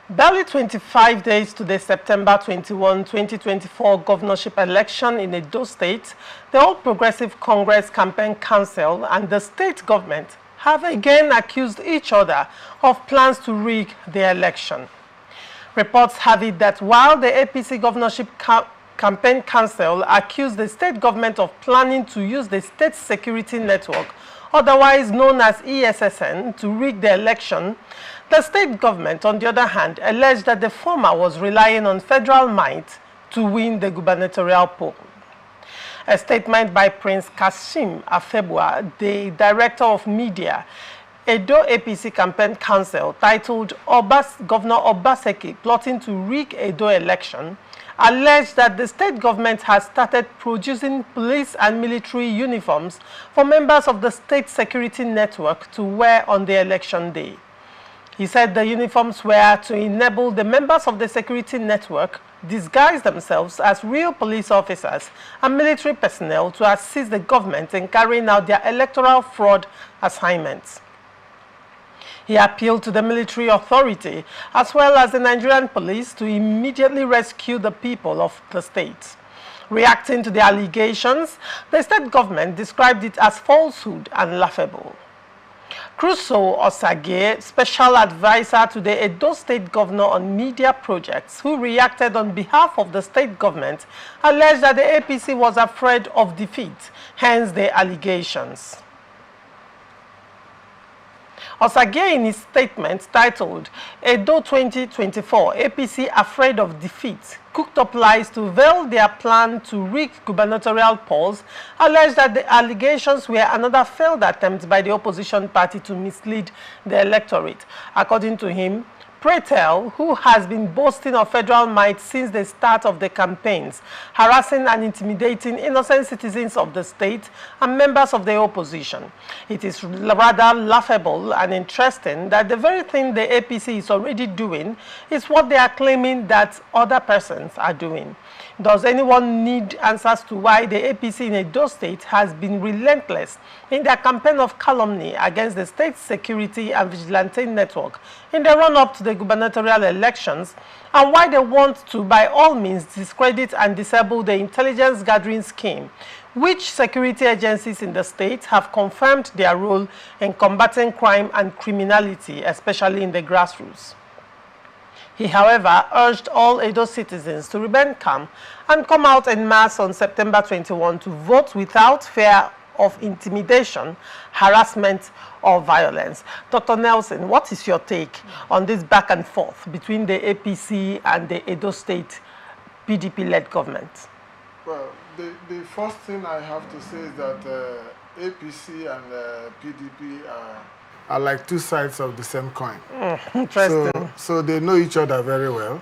Barely 25 days to the September 21, 2024 governorship election in Edo State, the All Progressive Congress Campaign Council and the state government have again accused each other of plans to rig the election. Reports have it that while the APC Governorship Campaign Council accused the state government of planning to use the state security network, otherwise known as ESSN, to rig the election, the state government, on the other hand, alleged that the former was relying on federal might to win the gubernatorial poll. A statement by Prince Kashim Afebua, the Director of Media, Edo APC Campaign Council, titled Governor Obaseki Plotting to Rig Edo Election, alleged that the state government has started producing police and military uniforms for members of the state security network to wear on the election day. He said the uniforms were to enable the members of the security network disguise themselves as real police officers and military personnel to assist the government in carrying out their electoral fraud assignments. He appealed to the military authority as well as the Nigerian police to immediately rescue the people of the state. Reacting to the allegations, the state government described it as falsehood and laughable. Crusoe Osage, special advisor to the Edo State Governor on media projects, who reacted on behalf of the state government, alleged that the APC was afraid of defeat, hence the allegations. Osage, in his statement titled Edo 2024, APC Afraid of Defeat, cooked up lies to veil their plan to rig gubernatorial polls, alleged that the allegations were another failed attempt by the opposition party to mislead the electorate. According to him, pray tell, who has been boasting of federal might since the start of the campaigns, harassing and intimidating innocent citizens of the state and members of the opposition. It is rather laughable and interesting that the very thing the APC is already doing is what they are claiming that other persons are doing. Does anyone need answers to why the APC in Edo State has been relentless in their campaign of calumny against the state security and vigilante network in the run-up to the gubernatorial elections, and why they want to, by all means, discredit and disable the intelligence gathering scheme, which security agencies in the state have confirmed their role in combating crime and criminality, especially in the grassroots. He, however, urged all Edo citizens to remain calm and come out en masse on September 21 to vote without fear of intimidation, harassment, or violence. Dr. Nelson, what is your take on this back and forth between the APC and the Edo State PDP-led government? Well, the first thing I have to say is that APC and PDP are like two sides of the same coin. Interesting. So they know each other very well.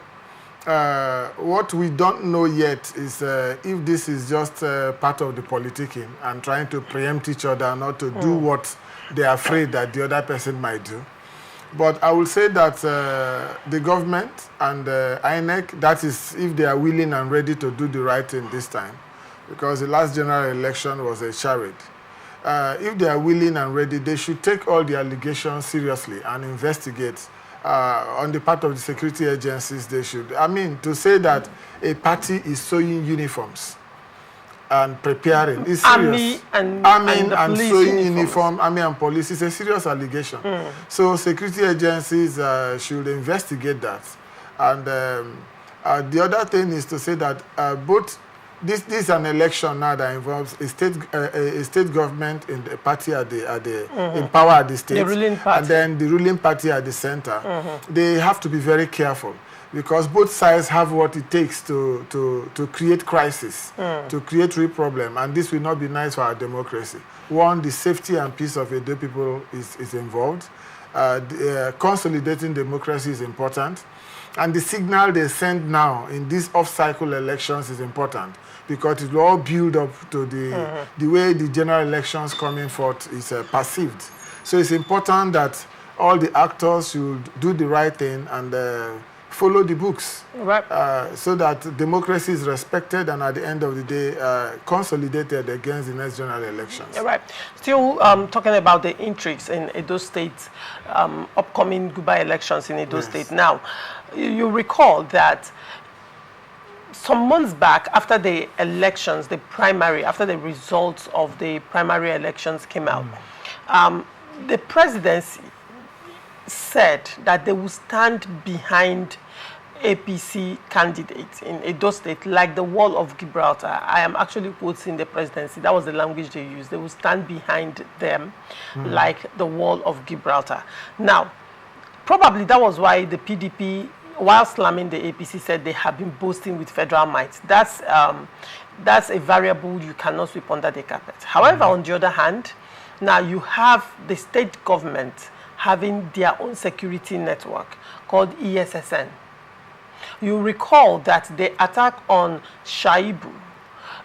What we don't know yet is if this is just part of the politicking and trying to preempt each other not to do what they are afraid that the other person might do. But I will say that the government and INEC, that is if they are willing and ready to do the right thing this time, because the last general election was a charade. If they are willing and ready, they should take all the allegations seriously and investigate. On the part of the security agencies, they should. I mean, to say that a party is sewing uniforms and preparing is serious. Army and sewing uniform, army and police is a serious allegation. So security agencies should investigate that. And the other thing is to say that both this is an election now that involves a state government in the party in power at the state, the ruling party, and then the ruling party at the center. They have to be very careful because both sides have what it takes to create crisis, to create real problem, and this will not be nice for our democracy. One, the safety and peace of Edo people is involved. Consolidating democracy is important. And the signal they send now in these off-cycle elections is important because it will all build up to the way the general elections coming forth is perceived. So it's important that all the actors should do the right thing and follow the books, right. so that democracy is respected and at the end of the day consolidated against the next general elections. Right. Still talking about the intrigues in Edo State, upcoming Guber elections in Edo State. Now, you recall that some months back, after the elections, after the results of the primary elections came out, the presidency said that they will stand behind APC candidates in Edo State like the wall of Gibraltar. I am actually quoting the presidency. That was the language they used. They will stand behind them like the wall of Gibraltar. Now, probably that was why the PDP, while slamming the APC, said they have been boasting with federal might. That's a variable you cannot sweep under the carpet. However, on the other hand, now you have the state government having their own security network called ESSN. You recall that the attack on Shaibu,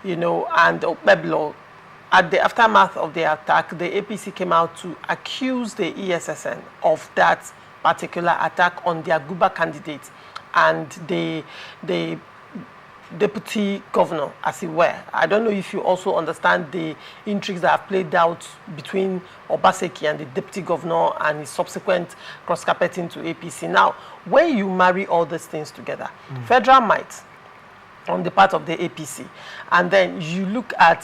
and Okpeblo, at the aftermath of the attack, the APC came out to accuse the ESSN of that particular attack on their Guber candidate and the deputy governor, as it were. I don't know if you also understand the intrigues that have played out between Obaseki and the deputy governor and his subsequent cross-carpeting to APC. Now, when you marry all these things together, federal might on the part of the APC, and then you look at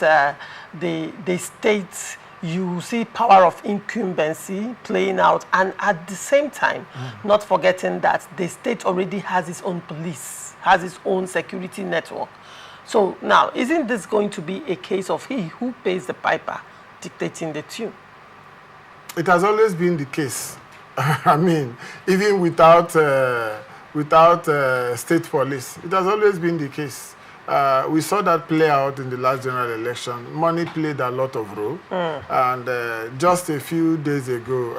the states, you see power of incumbency playing out, and at the same time, not forgetting that the state already has its own police, has its own security network. So now, isn't this going to be a case of he who pays the piper dictating the tune? It has always been the case. I mean, even without state police, it has always been the case. We saw that play out in the last general election. Money played a lot of role. And just a few days ago,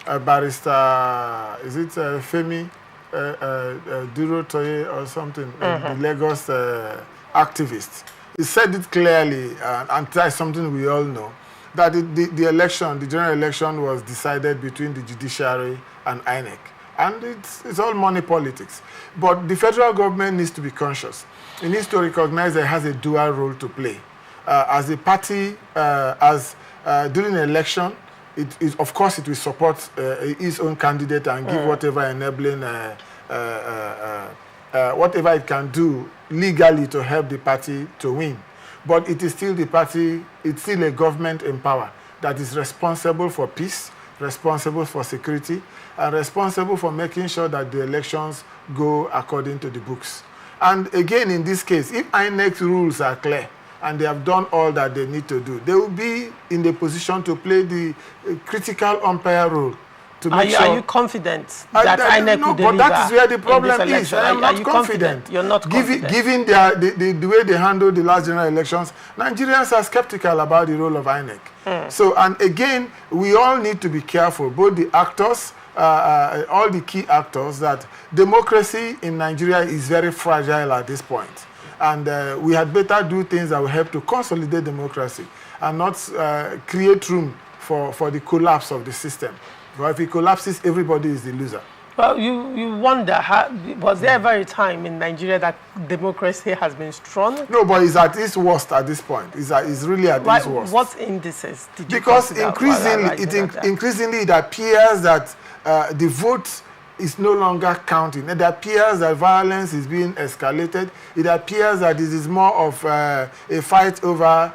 a barrister, is it Femi Duro Toye or something, the Lagos activist, he said it clearly, and that's something we all know, that the election, the general election, was decided between the judiciary and INEC. And it's all money politics. But the federal government needs to be conscious. It needs to recognize that it has a dual role to play. As a party, during an election, of course it will support its own candidate and give whatever enabling, whatever it can do legally to help the party to win. But it is still the party, it's still a government in power that is responsible for peace, responsible for security, and responsible for making sure that the elections go according to the books. And again, in this case, if INEC's rules are clear and they have done all that they need to do, they will be in the position to play the critical umpire role. To make sure. Are you confident that INEC will deliver? No, but that is where the problem is. I am not confident. You're not confident. Given the way they handled the last general elections, Nigerians are skeptical about the role of INEC. So, and again, we all need to be careful, both the actors, all the key actors, that democracy in Nigeria is very fragile at this point. And we had better do things that will help to consolidate democracy and not create room for the collapse of the system. But if it collapses, everybody is the loser. Well, you wonder, was there ever a time in Nigeria that democracy has been strong? No, but it's at its worst at this point. It's really at its worst. What indices did you Because consider? increasingly it appears that the vote is no longer counting. It appears that violence is being escalated. It appears that this is more of a fight over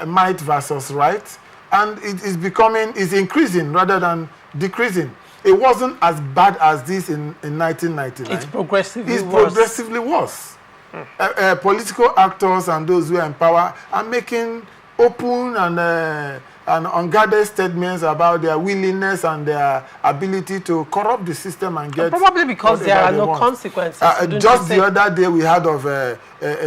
might versus right. And it is increasing rather than decreasing. It wasn't as bad as this in 1999. It's progressively worse. Political actors and those who are in power are making open and unguarded statements about their willingness and their ability to corrupt the system and get... Probably because there are no consequences. Just the other day we heard of a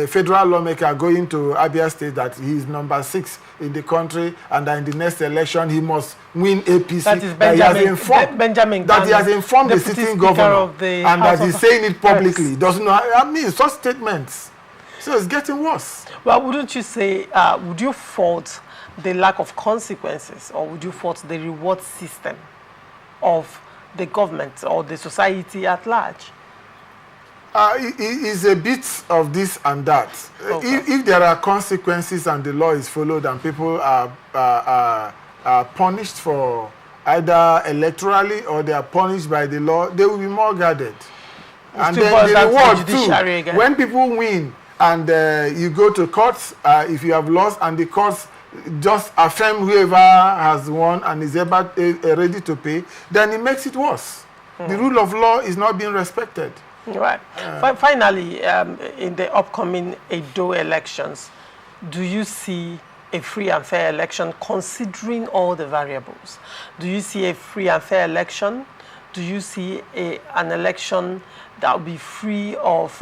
federal lawmaker going to Abia State that he is number 6 in the country, and that in the next election he must win APC. That is Benjamin that he has informed the sitting governor, and that he's saying it publicly. He doesn't know. I mean, such statements. So it's getting worse. Well, wouldn't you say, would you fault the lack of consequences, or would you fault the reward system of the government or the society at large? It's a bit of this and that. Okay. If there are consequences and the law is followed and people are punished for either electorally or they are punished by the law, they will be more guarded. And then the reward too, when people win and you go to courts, if you have lost and the courts just affirm whoever has won and is ready to pay, then it makes it worse. The rule of law is not being respected. Right. Finally, in the upcoming Edo elections, do you see a free and fair election considering all the variables? Do you see a free and fair election? Do you see an election that will be free of,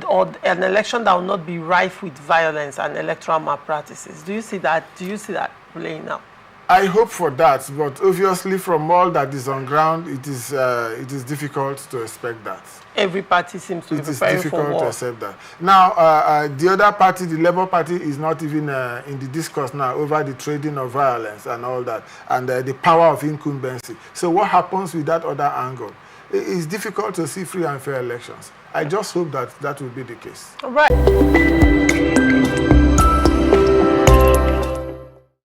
or an election that will not be rife with violence and electoral malpractices? Do you see that? Do you see that playing out? I hope for that, but obviously from all that is on ground, it is difficult to expect that. Every party seems to be preparing for war. It is difficult to accept that. Now, the other party, the Labour Party, is not even in the discourse now over the trading of violence and all that, and the power of incumbency. So what happens with that other angle? It's difficult to see free and fair elections. I just hope that that will be the case. All right.